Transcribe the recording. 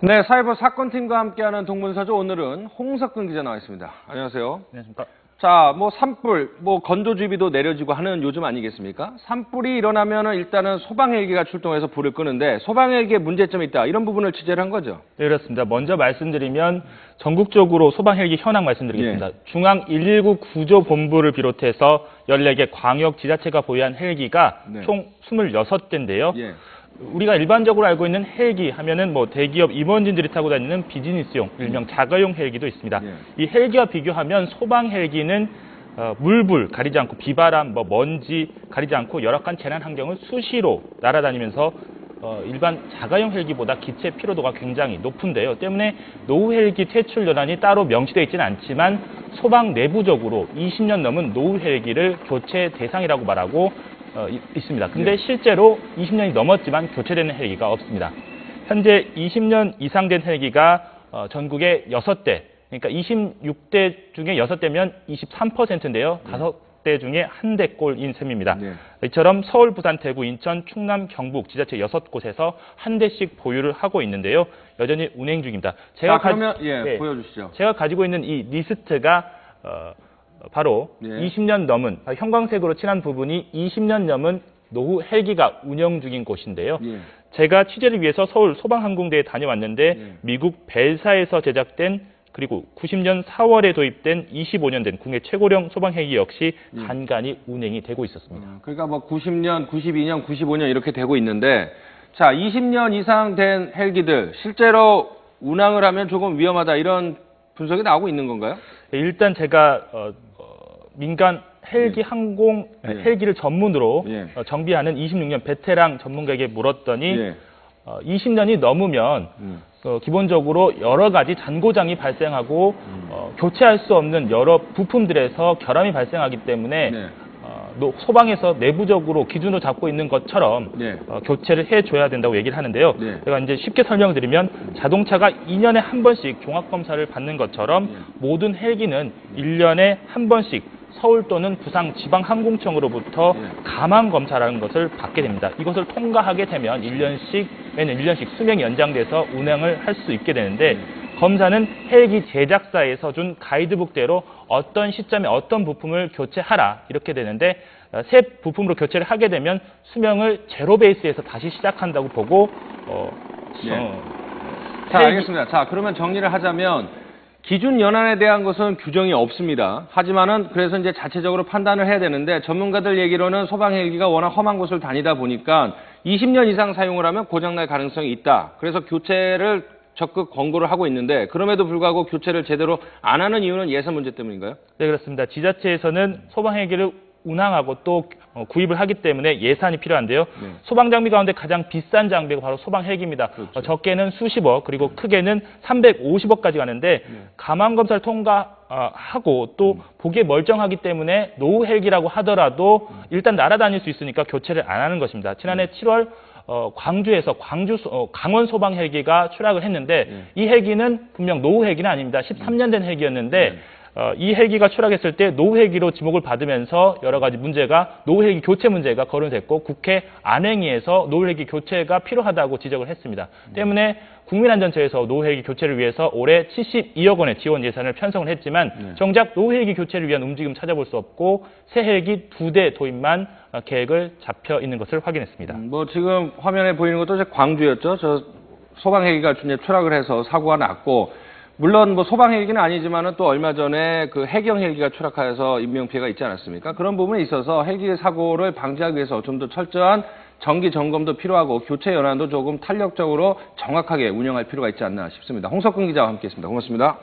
네, 사이버 사건팀과 함께하는 동문서주 오늘은 홍석근 기자 나와 있습니다. 안녕하세요. 안녕하십니까. 자, 산불, 건조주의비도 내려지고 하는 요즘 아니겠습니까? 산불이 일어나면은 일단은 소방헬기가 출동해서 불을 끄는데 소방헬기에 문제점이 있다. 이런 부분을 취재를 한 거죠. 네, 그렇습니다. 먼저 말씀드리면 전국적으로 소방헬기 현황 말씀드리겠습니다. 중앙 119 구조본부를 비롯해서 14개 광역 지자체가 보유한 헬기가 총 26대인데요. 우리가 일반적으로 알고 있는 헬기 하면은 대기업 임원진들이 타고 다니는 비즈니스용, 일명 자가용 헬기도 있습니다. 이 헬기와 비교하면 소방 헬기는 물불 가리지 않고 비바람, 먼지 가리지 않고 열악한 재난 환경을 수시로 날아다니면서 일반 자가용 헬기보다 기체 피로도가 굉장히 높은데요. 때문에 노후 헬기 퇴출 연한이 따로 명시되어 있지는 않지만 소방 내부적으로 20년 넘은 노후 헬기를 교체 대상이라고 말하고 있습니다. 근데 실제로 20년이 넘었지만 교체되는 헬기가 없습니다. 현재 20년 이상 된 헬기가 전국에 6대, 그러니까 26대 중에 6대면 23%인데요. 5대 중에 1대꼴인 셈입니다. 이처럼 서울, 부산, 대구, 인천, 충남, 경북 지자체 6곳에서 1대씩 보유를 하고 있는데요. 여전히 운행 중입니다. 그러면 보여주시죠. 제가 가지고 있는 이 리스트가 바로 20년 넘은 형광색으로 칠한 부분이 20년 넘은 노후 헬기가 운영 중인 곳인데요. 제가 취재를 위해서 서울 소방항공대에 다녀왔는데 미국 벨사에서 제작된 그리고 90년 4월에 도입된 25년 된 국내 최고령 소방헬기 역시 간간히 운행이 되고 있었습니다. 그러니까 90년, 92년, 95년 이렇게 되고 있는데 자, 20년 이상 된 헬기들 실제로 운항을 하면 조금 위험하다 이런 분석이 나오고 있는 건가요? 일단 제가 민간 헬기 항공 헬기를 전문으로 정비하는 26년 베테랑 전문가에게 물었더니 20년이 넘으면 기본적으로 여러 가지 잔고장이 발생하고 교체할 수 없는 여러 부품들에서 결함이 발생하기 때문에 소방에서 내부적으로 기준으로 잡고 있는 것처럼 교체를 해줘야 된다고 얘기를 하는데요. 제가 이제 쉽게 설명드리면 자동차가 2년에 한 번씩 종합검사를 받는 것처럼 모든 헬기는 1년에 한 번씩 서울 또는 부산 지방항공청으로부터 가망검사라는 것을 받게 됩니다. 이것을 통과하게 되면 매년 1년씩 수명이 연장돼서 운행을 할 수 있게 되는데 검사는 헬기 제작사에서 준 가이드북대로 어떤 시점에 어떤 부품을 교체하라 이렇게 되는데 새 부품으로 교체를 하게 되면 수명을 제로 베이스에서 다시 시작한다고 보고 자, 알겠습니다. 자, 그러면 정리를 하자면 기준 연한에 대한 것은 규정이 없습니다. 하지만은 그래서 이제 자체적으로 판단을 해야 되는데 전문가들 얘기로는 소방 헬기가 워낙 험한 곳을 다니다 보니까 20년 이상 사용을 하면 고장날 가능성이 있다. 그래서 교체를 적극 권고를 하고 있는데 그럼에도 불구하고 교체를 제대로 안 하는 이유는 예산 문제 때문인가요? 네, 그렇습니다. 지자체에서는 소방 헬기를 운항하고 또 구입을 하기 때문에 예산이 필요한데요. 소방 장비 가운데 가장 비싼 장비가 바로 소방 헬기입니다. 적게는 수십억 그리고 크게는 350억까지 가는데 가망 검사를 통과하고 또 보기에 멀쩡하기 때문에 노후 헬기라고 하더라도 일단 날아다닐 수 있으니까 교체를 안 하는 것입니다. 지난해 7월 광주에서 강원 소방 헬기가 추락을 했는데 이 헬기는 분명 노후 헬기는 아닙니다. 13년 된 헬기였는데 이 헬기가 추락했을 때 노후 헬기로 지목을 받으면서 여러 가지 노후 헬기 교체 문제가 거론됐고 국회 안행위에서 노후 헬기 교체가 필요하다고 지적을 했습니다. 때문에 국민안전처에서 노후 헬기 교체를 위해서 올해 72억 원의 지원 예산을 편성을 했지만 정작 노후 헬기 교체를 위한 움직임 찾아볼 수 없고 새 헬기 2대 도입만 계획을 잡혀 있는 것을 확인했습니다. 지금 화면에 보이는 것도 광주였죠. 저 소방 헬기가 추락을 해서 사고가 났고 물론 소방 헬기는 아니지만은 또 얼마 전에 그 해경 헬기가 추락해서 인명피해가 있지 않았습니까? 그런 부분에 있어서 헬기 사고를 방지하기 위해서 좀 더 철저한 정기 점검도 필요하고 교체 연한도 조금 탄력적으로 정확하게 운영할 필요가 있지 않나 싶습니다. 홍석근 기자와 함께했습니다. 고맙습니다.